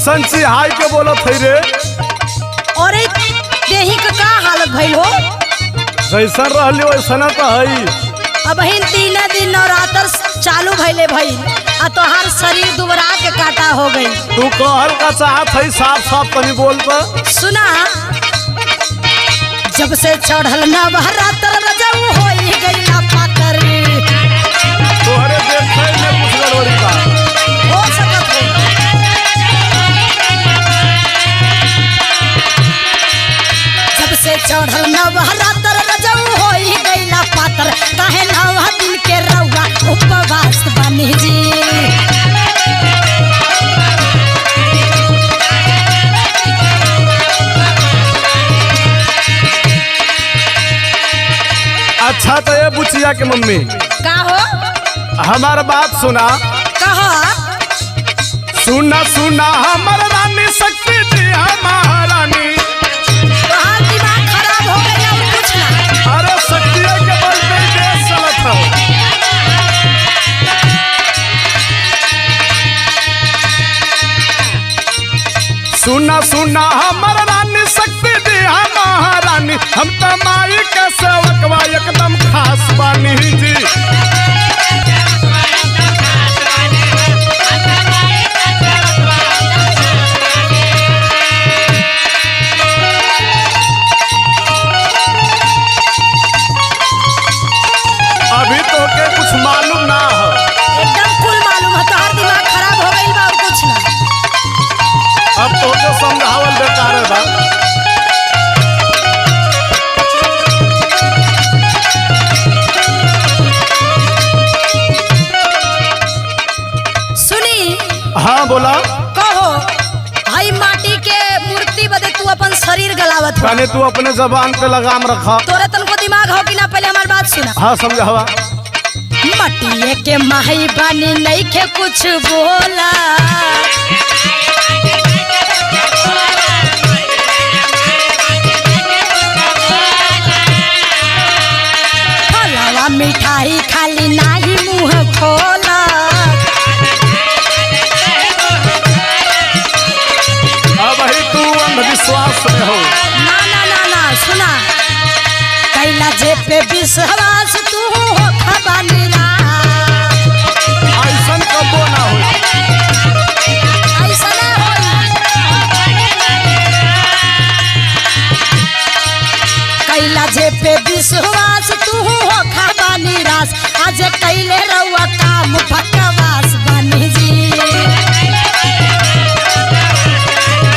कैसन चिहाई के बोलत है रे? और देही का का हालत भइल हो? जैसन रहली वैसन तो है। अब हिन 3 दिन नवरात्र चालू भइले भइल आ तोहार शरीर दुबरा के काटा हो गई। तू कहल का चाहत है साफ साफ तनी बोल पर। सुना, जब से चढ़ल नवरात्र रजऊ होई गई ना पाकर। तोहरे देखे में कुछ गड़बड़ी का हो सकत है। जब से चढ़ल नवरात्र रजऊ होई गई ना पातर, काहे 9 दिन के रउआ उपवास बनी जी। अच्छा तो ये बुचिया के मम्मी का हो? हमार बात सुना। कहा सुना सुना हमर रानी शक्ति दी महारानी। तोहार दिमाग खराब हो गया और कुछ ना। अरे शक्ति के बल पे देश चलत हो। सुना सुना हमर रानी शक्ति दी महारानी। हम तो माई के सेवकवा एकदम खास बानी जी। अभी तो के कुछ मालूम ना हो। एकदम कुल मालूम है। तोहार दिमाग खराब हो गई बा और कुछ ना। अब तो के समझावल बेकार है बा। सुनी, हाँ बोला। कहो भाई माटी के मूर्ति बदे तू अपन शरीर गलावत हो। पहले तू अपने जबान पे लगाम रखा। तोरे तनको दिमाग हो कि ना? पहले हमार बात सुना। हाँ समझावा। मटिए के माही बानी नहीं के कुछ बोला। फलावा मिठाई खाली नाही मुंह खोला। अब ही तू अंधविश्वास में हो। ना ना ना ना, सुना, कैला जे पे विश्वास तू हो खबानी ना। ऐसन कबो ना हो। ऐसा ना होई। कैला जे पे विश्वास तू हो खबानी रास। आज कैले रउआ काम बकवास बनी जी।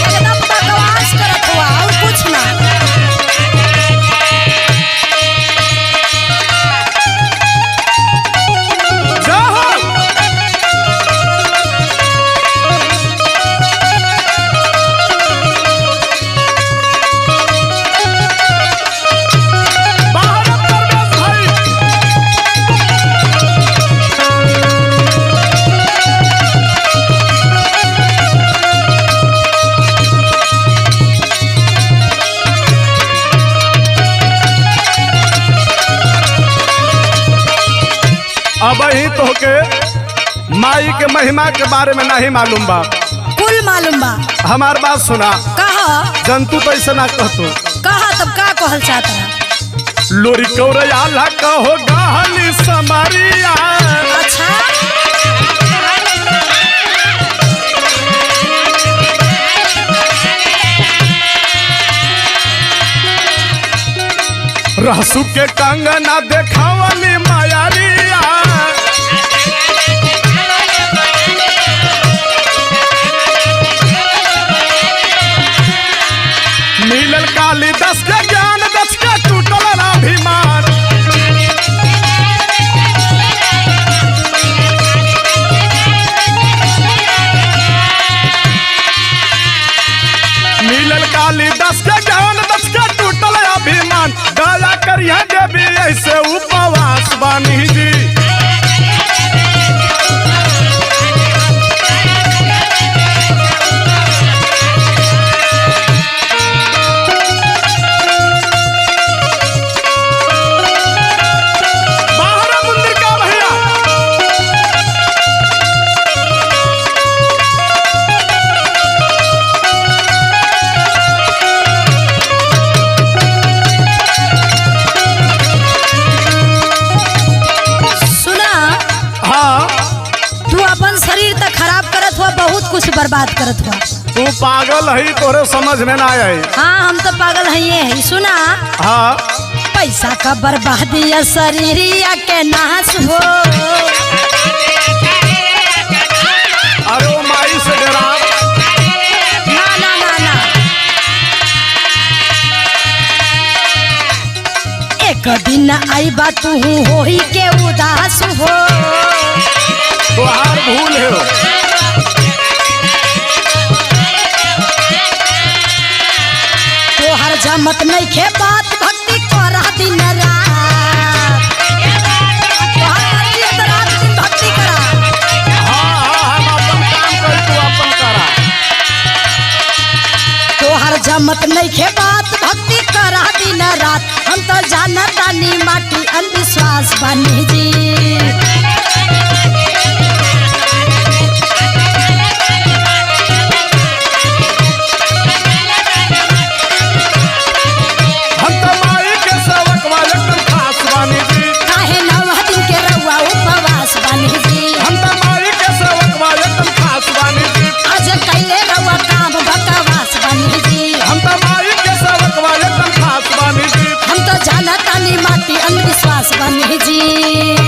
एकदम बकवास करत हुआ और कुछ ना। जाओ। बाहर प्रवेश भाई। अब ही तो के माई के महिमा के बारे में नहीं मालूम बा। कुल मालूम बा। हमार बात सुना। कहा जंतु तो ऐसा ना कहतो। कहा तब का कहल चाहता है? लोरी कौरयाला कहो गाहली समरिया। अच्छा, रहसु के कंगना देखावली मायारिया। मिलल काली दस के ज्ञान दस के टूटल अभिमान। मिलल काली दस के ज्ञान दस के टूटल अभिमान। दया करिया देवी ऐसे उपवास बानी जी। बर्बाद करत हुआ। तू पागल है, तोरे समझ में ना आई। हाँ हम तो पागल है ये है। सुना, हाँ पैसा का बर्बादी शरीरिया के नाश हो। अरे वो माई से डरा। ना ना ना ना, एक दिन आई बा तू होही के उदास हो। तुहार भूल है। तोहर जमत नहीं खे बात, भक्ति करा दिन रात। तोहर मर्जी है तो रात दिन भक्ति करा। हाँ हम अपन काम कर, तू अपन करा। तोहर जमत नहीं खे बात, भक्ति करा दिन रात। हम तो जानता नी माटी अंधविश्वास बनी जी। हम तो माई के सेवक वाले एकदम खास बानी जी। काहे नौ दिन के रउआ उपवास बनी जी। हम तो माई के सेवक वाले एकदम खास बानी जी। आज कैले रउआ काम बकवास बनी जी। हम तो माई के सेवक वाले एकदम खास बानी जी। हम तो जानता नी माटी अंधविश्वास बनी जी।